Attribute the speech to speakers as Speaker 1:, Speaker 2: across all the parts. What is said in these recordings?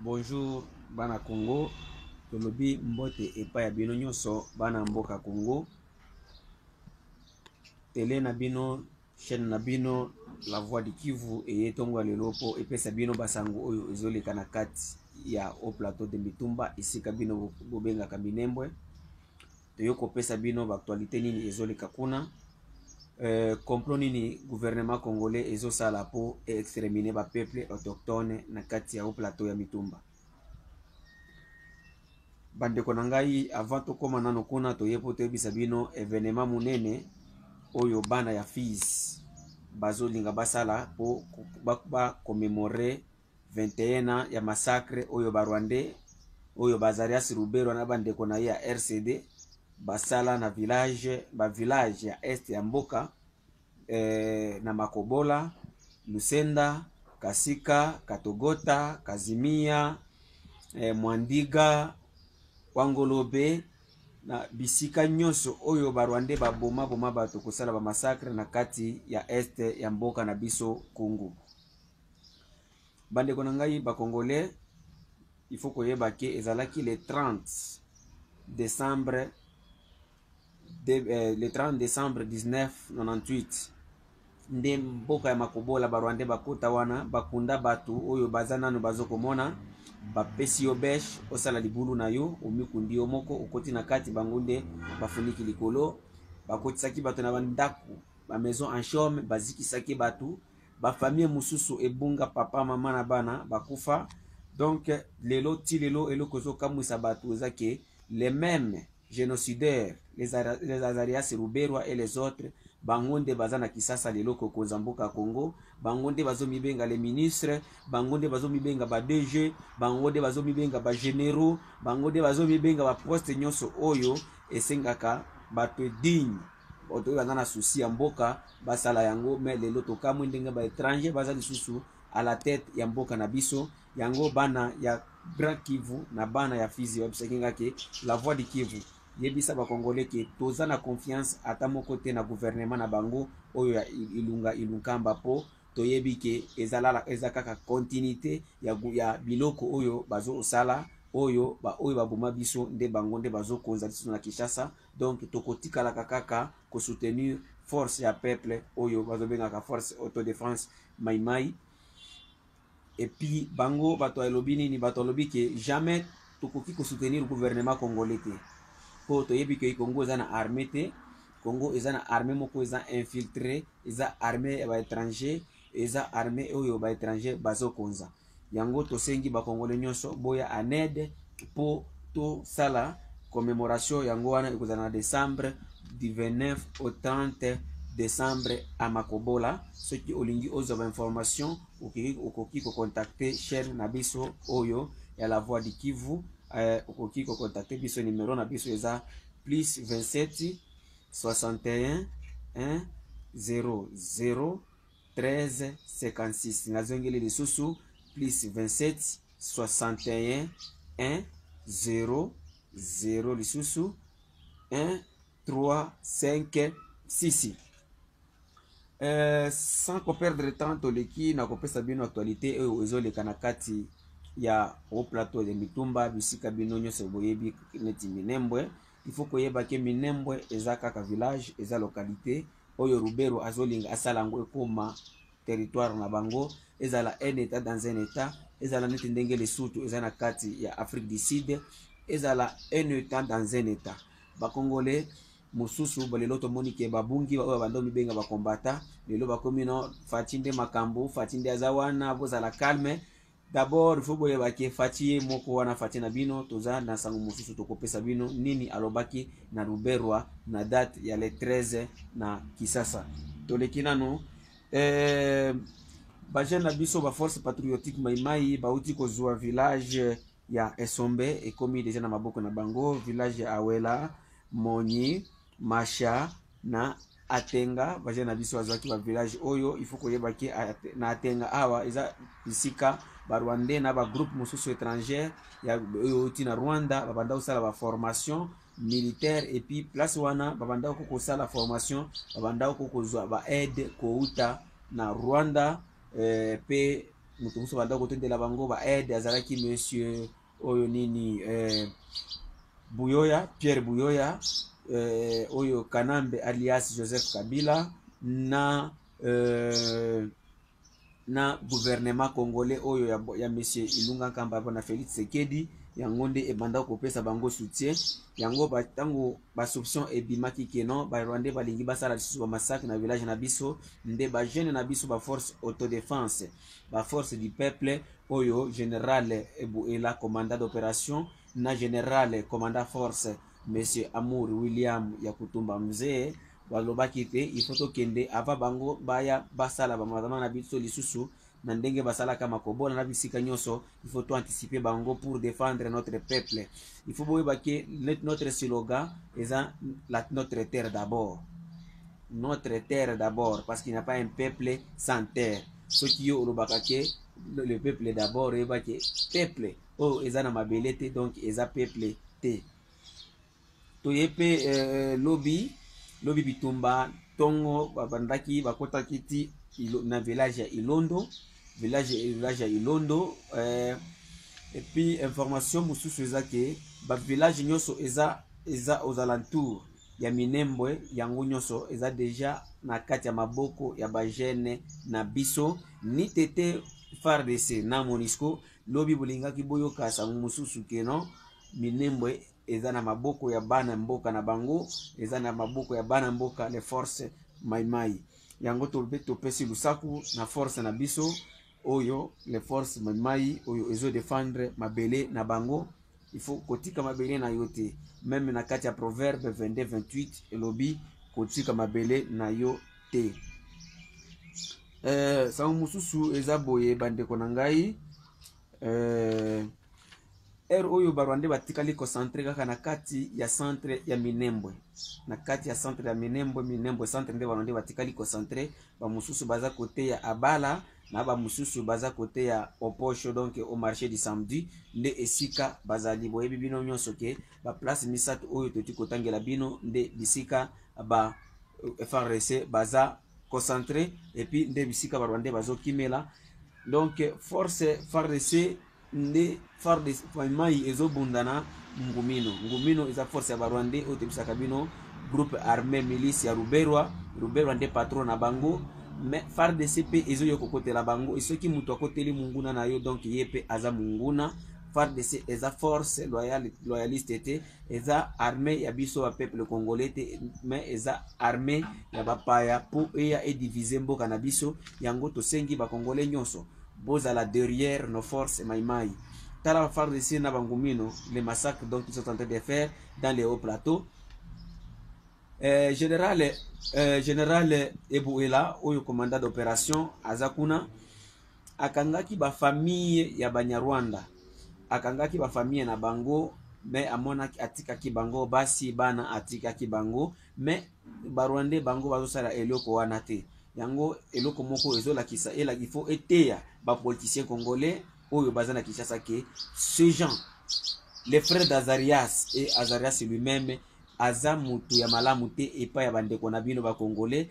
Speaker 1: Bonjour bana Congo, tolobi mbote epa ya bino nyonso bana mboka Congo. Télé na bino, chaîne na bino La Voix du Kivu eye tongo lelo po epesa bino basango oyo ezoleka na kati ya au plateau de Mitumba esika bino bobengaka Minembwe. Toyo kopesa bino baktualité nini ezoleka kuna. Complot nini gouvernement congolais ezosala po exterminer ba peuple autochtone na kati ya au plateau ya Mitumba. Bandeko na ngai avant tokoma nano kuna toyepo toyebisa bino événement munene oyo bana ya Fizi bazolinga basala po ba commémorer 21 ans ya massacre oyo ba Rwandais oyo Bazarias Ruberwa na bandeko na ya RCD basala na village ya est ya mboka na Makobola, Lusenda, Kasika, Katogota, Kazimia, Mwandiga, Wangolobe na bisika nyonso oyo ba Rwandais baboma bato kosala ba massacre na kati ya est ya mboka na biso Congo. Bandeko na ngai ba Congolais, il faut koyeba ke ezalaki le 30 décembre 1998 nde mboka ya Makobola ba Rwandais bakota wana bakunda batu oyo baza nanu bazokomona bapesi yo besh osala libulu na yo omikundi yo moko okoti na kati bangunde bafuniki likolo bakotisaki bato na bandaku ba maison en chaume bazikisaki batu ba famille mususu ebunga papa mama na bana bakufa. Donc lelo ti lelo eloko zokamwisa batu ezake les mêmes génocidaires les Azarias Ruberwa et les autres bangonde bazana kisasa lelo kokonza mboka Congo, bangonde bazo mibenga les ministres, bangonde bazo mibenga ba DG, bangonde bazo mibenga ba généraux, bangonde bazo mibenga ba poste nyonso oyo esengaka bato digne oto na souci ya mboka basala yango. Mais lelo tokamwe ndenge ba étranger baza lisusu à la tête ya mboka na biso yango bana ya Grand Kivu na bana ya Fizi wabisaka ke La Voix du Kivu yebisa ba Congolais ke toza na confiance ata moko te na gouvernement na bango oyo ya ilunkamba po toyebi ke ezakaka continuité ya biloko oyo bazo osala oyo baboma biso nde bango nde bazo konza biso na Kinshasa. Donc tokotikala kaka ko soutenir force ya peuple oyo bazo bengaka force autodéfense Maïmaï. Et puis bango bato elobi nini bato elobi ke jamais tokoki ko soutenir le gouvernement congolais te po toyebi ke Congo eza na armée te, Congo eza na armée moko eza infiltré, eza armée ba étranger, eza armée oyo ba étranger bazo konza yango. Tosengi ba Congolais nyonso boya en aide po to sala commémoration yango wana ekozala na décembre du 29 au 30 décembre à Makobola. Ceux qui olingi ozwa information okoki ko contacter chaîne na biso oyo ya La Voix du Kivu. Okoki ko contacter biso numéro na biso eza plus 27 61 1 00 13 56 nazongeli lisusu plus 27 61 1 0 0 lisusu 1 3 5 6. Sans perdre de temps toleki na kopesa bino actualité oyo ezoleka na kati ya au plateau de Mitumba bisika bino nyonso boyebi neti Minembwe. Il faut koyeba ke Minembwe eza kaka village, eza localité oyo Ruberwa azolinga asala ngo ekoma territoire na bango, ezala un état dans un état, ezala neti ndenge Lesotho eza na kati ya Afrique du Sud, ezala un état dans un état. Ba Congolais mususu balelo tomoni ke babungi oyo bando mibenga ba combattant lelo bakomi no fatinde makambo fatinde azawana bozala calme. D'abord il faut boyeba ke fati moko wana fati na bino toza na sango mususu tokopesa bino nini alobaki na Ruberwa na date ya le 13 na Kisasa toleki nano ba jeune na biso ba force patriotique Maïmaï bauti kozwa village ya Esombe ekomi deja na maboko na bango, village ya Awela, Monyi, Masha na Atenga. Ba jeune na biso azwaki ba village oyo. Il faut koyeba ki na Atenga awa eza bisika ba Rwandais na ba groupe mususu étranger ya oyo ti na Rwanda babanda osala ba formation militaire et puis place wana babanda ko sala formation babanda ko kozwa ba aide ko uta na Rwanda pe mutu muso banda kotondela bango ba aide azalaki monsieur oyo nini Buyoya, Pierre Buyoya, oyo Kanambe alias Joseph Kabila na gouvernement congolais oyo ya monsieur Ilunga Nkamba na Félix Tshisekedi yango nde ebanda kopesa bango soutien yango batango basoption ebimaki keno ba Rwandais balingi basala lisusu ba massacre na village na biso nde ba jeune na biso ba force autodéfense ba force du peuple oyo général Ebuela commandant d'opération na général commandant force monsieur Amour William Yakutumba Mzee balobaki te il faut tokende ava bango baya basala bamatama na biso lisusu na ndenge basala kama kobola na bisika nyonso. Il faut tout anticiper bango pour défendre notre peuple. Il faut boyeba que notre slogan est notre terre d'abord, notre terre d'abord, parce qu'il n'y a pas un peuple sans terre. Ce qui est au le peuple d'abord et que peuple oh ezana mabelete donc eza peuple te toyepe lobby bitumba tongo babandaki bakota kiti na village ya Ilondo village ya Ilondo et puis information mususu eza ke ba village nyonso eza aux alentours ya Minembwe yango nyonso eza déjà na kati ya maboko ya ba jeune na biso ni tete FARDC na MONUSCO lobi bolingaki boyoka sango mususu keno Minembwe eza na maboko ya bana mboka na bango eza na maboko ya bana mboka les forces maimai yango topesi lusaku na force na biso oyo les forces maimai oyo ezo défendre mabele na bango. Il faut kotika mabele na yote même na kati ya proverbe 22-28 elobi kotika mabele na yo te. Sango mususu eza boye bandeko na ngai oyo barwande batikali concentré kaka na kati ya centre ya Minembwe na kati ya centre ya Minembwe centre nde barwande batikali concentré ba mususu baza côté ya Abala na ba mususu baza côté ya Oposho donc au marché du samedi nde esika bazali boyebi bino nyonso ke ba place misatu oyo toti kotangela bino nde bisika ba FARDC baza concentré et puis nde bisika barwande bazo kimela donc force FARDC nde FARDC mai ezo bundana ngumino eza force ya barwande oyo tebisaka bino groupe armé milice ya Ruberwa nde patron na bango mais FARDC pe ezo yoko kotela bango isoki mutu akoteli munguna na yo donc yepe aza munguna. FARDC eza force loyaliste te eza armée ya biso ba peuple congolais te mais eza armée ya bapaya po eya diviser mboka na biso yango tosengi ba congolais nyonso bozala derrière nos forces maimai tala FARDC na bangumino les massacres donc ils sont en train de faire dans les hauts plateaux. Général Ebuela oyo commandant d'opération azakuna akangaki ba famille ya Banyarwanda akangaki ba famille na bango mais amona atikaki bango basi bana atikaki bango mais barwande bango bazosala eloko wana te yango eloko moko ezolakisa il faut eteya ba politiciens congolais oyo bazana Kinshasa ke ces gens les frères d'Azarias et Azarias lui-même aza mutu ya malamu te epa ya bandeko na bino ba congolais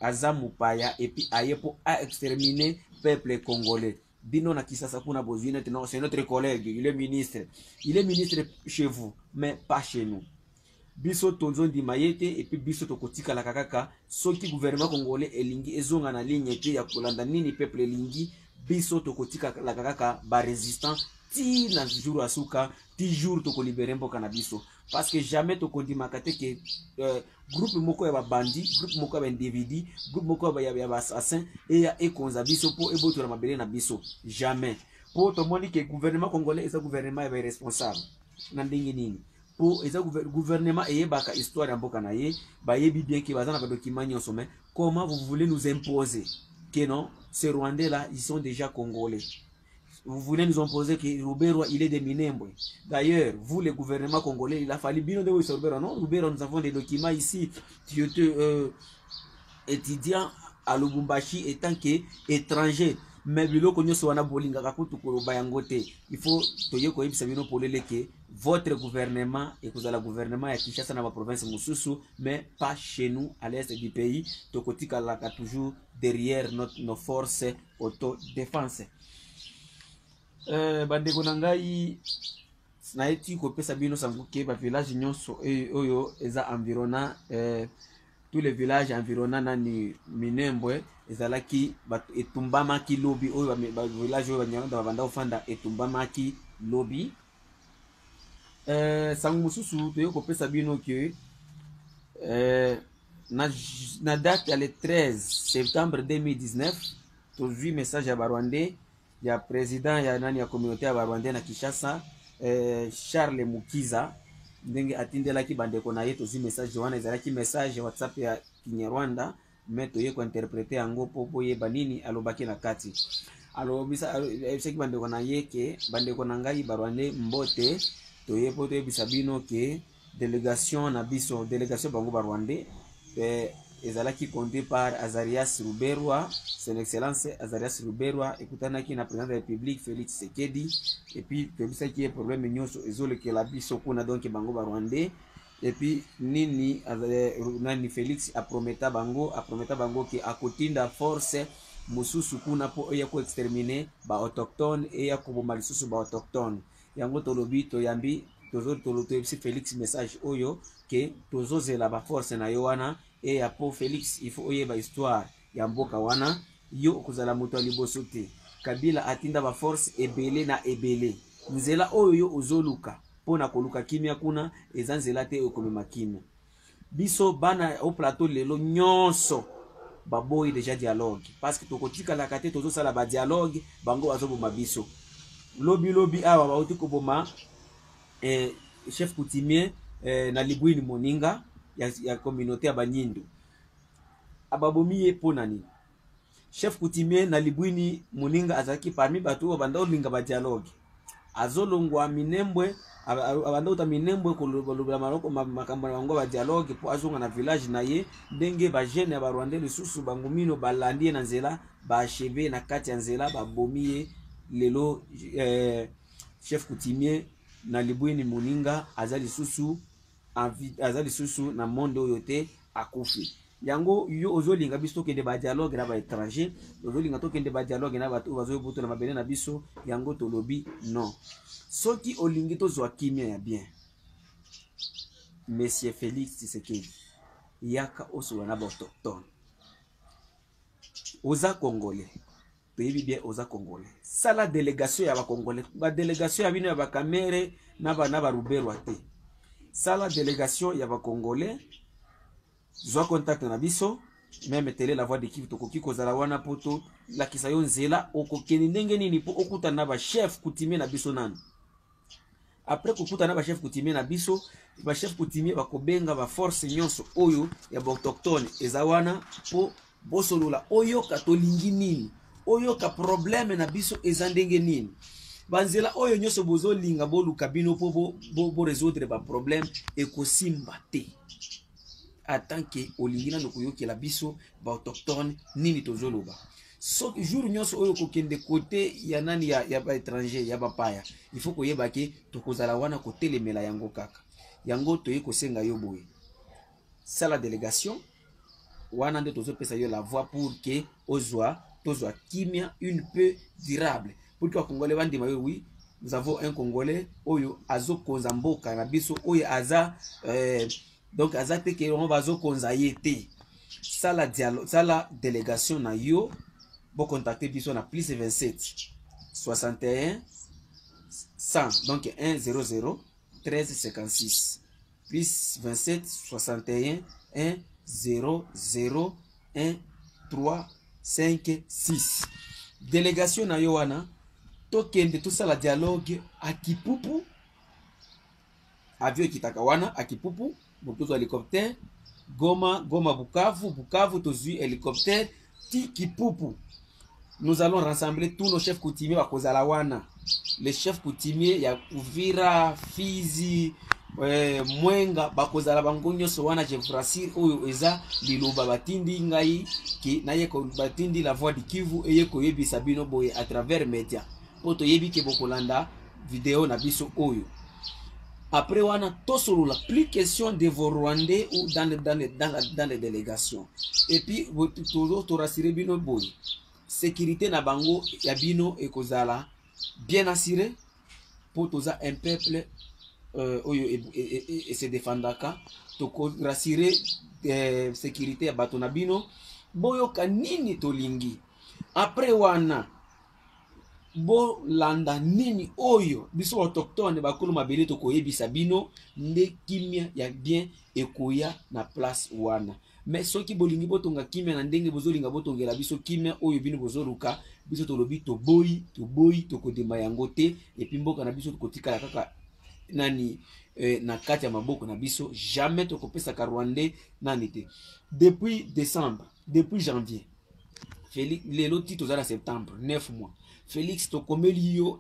Speaker 1: aza mupaya et puis ayepo a exterminer peuple congolais bino na Kinshasa kuna bozine te non c'est notre collègue il est ministre chez vous mais pas chez nous biso tonzo ndi mayete et puis biso tokotika la kakaka soki gouvernement congolais elingi ezonga na ligne te ya kolanda nini peuple elingi biso tokotika la kakaka ba résistant ti na jour asuka ti jour toko libérer mboka na biso parce que jamais tokondimaka te ke groupe moko ya ba bandi groupe moko ya ba individu groupe moko ya ba assassin et ya ekonza biso po ebotola mabele na biso jamais po to moni ke gouvernement congolais eza gouvernement ya ba responsable na ndenge nini po eza gouvernement eyebaka histoire ya mboka na ye bayebi bien ke bazana ba documents nyonso mais comment vous voulez nous imposer que non ces Rwandais là ils sont déjà congolais. Vous voulez nous imposer que Ruberwa il est de Minembwe. D'ailleurs, vous le gouvernement congolais, il a fallu bien de Ruberwa. Non, Ruberwa, nous avons des documents ici. Tu étais étudiant à Lubumbashi étant qu'étranger. mais biloko nyonso wana bolingaka kutu koloba yango te. Il faut toye koyebisa bino polele ke votre gouvernement ekozala gouvernement ya Kinshasa na ba province mosusu, mais pas chez nous à l'est du pays. Tokotikalaka toujours derrière nos forces autodéfense. Bandeko na ngai na eti kopesa bino sango ke ba village nyonso oyo eza environnant tous les villages environnants nani Minembwe ezalaki etumbamaki lobi oyo ba village oyo banyaranda babanda ofanda etumbamaki lobi. Sango mosusu toyo kopesa bino ke na date ya le 13 septembre 2019 tozwi message ya Barwandais ya président ya nani ya communauté ya Barwandais na Kinshasa Charles Mukiza ndenge atindelaki bandeko na ye tozwi message wana ezalaki message WhatsApp ya Kinyarwanda mais toye ko interpréter yango po yeba nini alobaki na kati. Alobisa seki bandeko na ye ke bandeko na ngai Barwandais mbote toye po toyebisa bino ke délégation na biso délégation bango Barwandais ezalaki conduit par Azarias Ruberwa, son excellence Azarias Ruberwa ekutanaki na président de la République Félix Tshisekedi et puis tobisa ki problème nyonso ezolekela biso kuna donc bango Barwandais et puis nini nani Félix aprometa bango ke akotinda force mususu kuna po ya ko exterminer ba autochtone et ya koboma lisusu ba autochtone yango tolobi toyambi tozotolotebisi Félix message oyo ke tozozela ba force na yo wana et ya po Félix il faut oyeba histoire ya mboka wana yo kozala moto liboso te. Kabila atinda ba force ebele na ebele nzela oyo yo ozoluka pona koluka kimia kuna ezanzela te okomema kimia biso bana au plateau lelo nyonso baboyi déjà dialogue parce que tokotika la kate tozosala ba dialogue bango bazoboma biso lobi awa bauti koboma chef coutumier na Libwini Moninga ya communauté ya Banyindu ababomiye pona nini chef coutumier na Libwini Moninga azaki parmi batu banda olinga ba dialogue azolongwa Minembwe abanda uta Minembwe kolobela maroko makambo bango ba dialogue po azonga na village na ye ndenge ba jeune ya Barwandais lisusu bangumino balandie na nzela ba acheve na kati ya nzela babomiye lelo chef coutumier na Libwini Moninga azali susu na monde oyo te akufi yango yo ozolinga biso kende ba dialogue na ba étranger ozolinga to kende ba dialogue na batu bazobuto na mabele na biso yango tolobi non soki olingi to zwa kimia ya bien monsieur Félix Tshisekedi yaka oso na ba autochtone oza congolais pays bien oza congolais sala délégation ya ba congolais ba délégation ya bino ya ba Kamere na ba Ruberwa te sala délégation ya ba congolais zwa contact na biso même télé la voix d'équipe tokoki kozala wana poto la kisayo nzela okokeni ndenge nini po okuta na ba chef coutumier na biso nani après kokuta na ba chef coutumier na biso ba chef coutumier bakobenga ba force nyonso oyo ya ba autochtone ezawana po bosolola oyo katolingi nini oyo ka problème na biso ezandenge nini banzela oyo nyonso bozolinga boluka bino po bo résoudre ba problème ekosimba te tant que olingina nokoyoki la biso ba autochtone nini tozoloba so jour nyonso oyo kokende côté ya nani ya ba étranger ya ba paya il faut koyeba ke tokozala wana kotelemela yango kaka yango toye kosenga yo boye sala délégation wana nde tozopesa yo la voix pour que tozwa kimia une peu durable pour que Congolais bandima yo oui nous avons un Congolais oyo azokonza mboka na biso oyo aza donc azate ke on va zokonza yete sala dialogue sala délégation na yo bo contacter biso na plus 27 61 100 donc 100 13 56 plus 27 61 100 1 3 5 6 délégation na yo wana tokende tout ça la dialogue à Kipupu avion kitaka wana à Kipupu botozo hélicoptère Goma Bukavu tozui hélicoptère ti Kipupu nous allons rassembler tous nos chefs coutumiers à Kozala wana les chefs coutumiers ya Uvira Fizi mwenga bakozala bango nyonso wana je frasir oyo eza liloba batindi ngai ki naye ko batindi la voix du Kivu eye ko yebisa bino boye à travers média poto yebi ke bokolanda vidéo na biso oyo. Après wana tosolola plus question de vos Rwandais ou dans les délégations. Et puis toujours to rassurer bino boye sécurité na bango ya bino ekozala bien assuré pour toza un peuple et se défendaka to rassurer sécurité ya bato na bino boyoka nini tolingi. Après wana bo landa nini oyo biso autochtone bakolo mabele to koyebisa bino nde kimia ya bien ekoya na place wana. Mais soki bolingi botonga kimia na ndenge bozolinga botongela biso kimia oyo bino bozoluka biso tolobi toboyi tokodema yango te. Et puis mboka na biso tokotikala kaka nani na kati ya maboko na biso jamais tokopesaka Rwandais nani te. Depuis décembre, depuis janvier, Félix lelo ti tozala septembre 9 mois, Félix tokomeli yo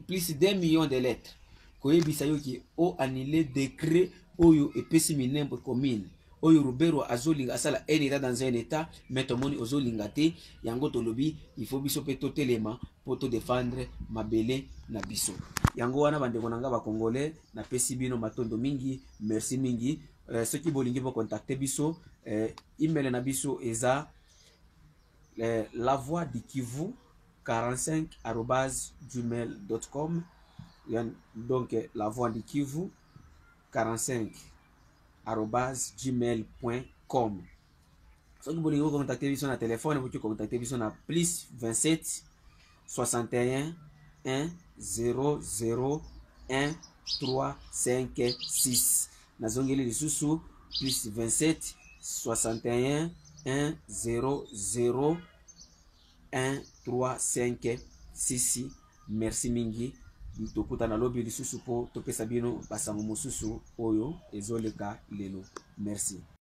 Speaker 1: plus d'1 million de lettres koyebisa yo ki o annulé décret oyo epesi minembo commune oyo Rubero azolinga asala un état dans un état mais tomoni ozolinga te yango tolobi il faut biso pe totelema po to défendre mabele na biso yango wana bandeko nanga ba congolais na pesi bino matondo mingi merci mingi. Ceux qui bolingi bo contacter biso email na biso eza la voix du Kivu 45@gmail.com. Donc la voix du Kivu 45@gmail.com. Si vous voulez contacter biso na téléphone, vous pouvez contacter biso na plus 27 61 1 0 0 1 3 5 6. Nazongeli lisusu plus 27 61 1 0 0 1 3 5 6. Merci mingi. Tokuta na lobi lisusu po topesa bino basango mosusu oyo ezoleka lelo. Merci.